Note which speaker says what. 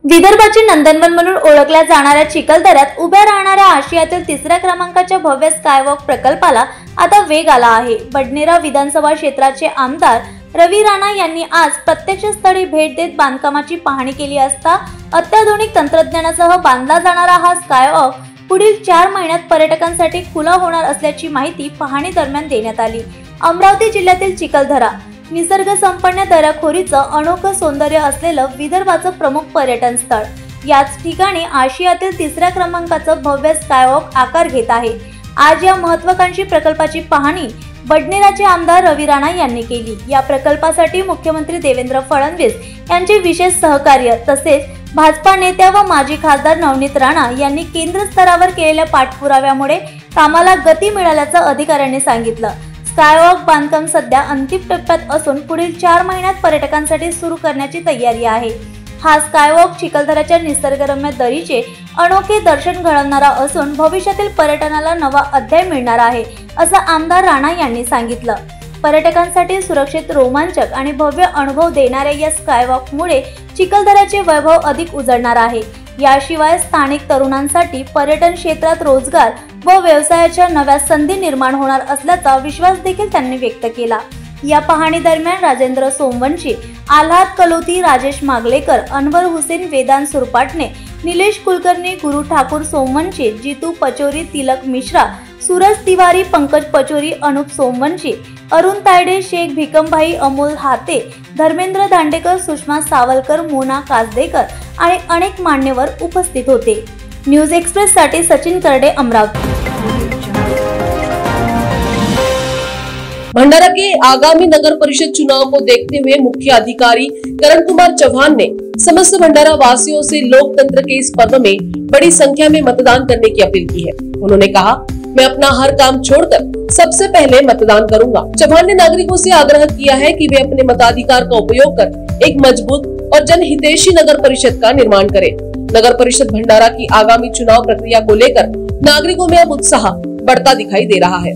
Speaker 1: विदर्भाचे नंदनवन म्हणून ओळखल्या जाणाऱ्या चिखलदऱ्यात उभ्या राहणाऱ्या आशियातील तिसऱ्या क्रमांकाच्या भव्य स्कायवॉक प्रकल्पाला आता वेग आला आहे। बडनेरा विधानसभा क्षेत्राचे आमदार रवी राणा यांनी आज प्रत्यक्ष स्थळी भेट देत बांधकामाची पाहणी केली असता अत्याधुनिक तंत्रज्ञानासह बांधला जाणारा हा स्कायवॉक पुढील 4 महिन्यात पर्यटकांसाठी खुला होणार असल्याची माहिती पाहणी दरम्यान देण्यात आली। अमरावती जिल्ह्यातील चिखलदरा निसर्ग संपन्न दऱ्याखोरीचं अनोखं सौंदर्य असलेलं विदर्भाचं प्रमुख पर्यटन स्थळ। याच ठिकाणी आशियातील तिसऱ्या क्रमांकाचं भव्य स्कायवॉक आकार घेत आहे। आज या महत्त्वाकांक्षी प्रकल्पाची पाहणी बडनेराचे आमदार रवी राणा यांनी केली। या प्रकल्पासाठी मुख्यमंत्री देवेंद्र फडणवीस यांचे विशेष सहकार्य तसेच भाजपा नेत्या व माजी खासदार नवनीत राणा यांनी केंद्र स्तरावर केलेल्या पाठपुराव्यामुळे कामाला गती मिळाल्याचं अधिकाऱ्यांनी सांगितलं। स्कायवॉक बांधकाम सध्या अंतिम टप्प्यात असून पुढील 4 महिन्यात पर्यटकांसाठी सुरू करण्याची तयारी आहे। हा स्कायवॉक चिखलदऱ्याच्या निसर्गरम्य दरीचे अनोखे दर्शन घडवणारा असून भविष्यातील पर्यटनाला नवा अध्याय मिळणार आहे, असं आमदार राणा यांनी सांगितलं। पर्यटकांसाठी सुरक्षित, रोमांचक आणि भव्य अनुभव देणाऱ्या या स्कायवॉकमुळे चिखलदऱ्याचे वैभव अधिक उजळणार आहे। याशिवाय स्थानिक तरुणांसाठी पर्यटन क्षेत्रात रोजगार व व्यवसायाच्या नव्या संधी निर्माण होणार असल्याचा विश्वास देखील त्यांनी व्यक्त केला। या पाहणी दरम्यान राजेंद्र सोमवंशी, आल्हाद कलोती, राजेश मागलेकर, अनवर हुसेन, वेदांत सुरपाटणे, निलेश कुलकर्णी, गुरु ठाकूर सोमवंशी, जीतू पचोरी, तिलक मिश्रा, सूरज तिवारी, पंकज पचोरी, अनुप सोमवंशी, अरुण तायडे, शेख भिकमभाई, अमोल हाते, धर्मेंद्र दांडेकर, सुषमा सावलकर, मोना कासदेकर आणि अनेक मान्यवर उपस्थित होते। न्यूज एक्सप्रेस साठी सचिन करडे, अमरावती।
Speaker 2: भंडारा के आगामी नगर परिषद चुनाव को देखते हुए मुख्य अधिकारी करण कुमार चौहान ने समस्त भंडारा वासियों से लोकतंत्र के इस पर्व में बड़ी संख्या में मतदान करने की अपील की है। उन्होंने कहा, मैं अपना हर काम छोड़कर सबसे पहले मतदान करूंगा। चौहान ने नागरिकों से आग्रह किया है कि वे अपने मताधिकार का उपयोग कर एक मजबूत और जनहितैषी नगर परिषद का निर्माण करें। नगर परिषद भंडारा की आगामी चुनाव प्रक्रिया को लेकर नागरिकों में अब उत्साह बढ़ता दिखाई दे रहा है।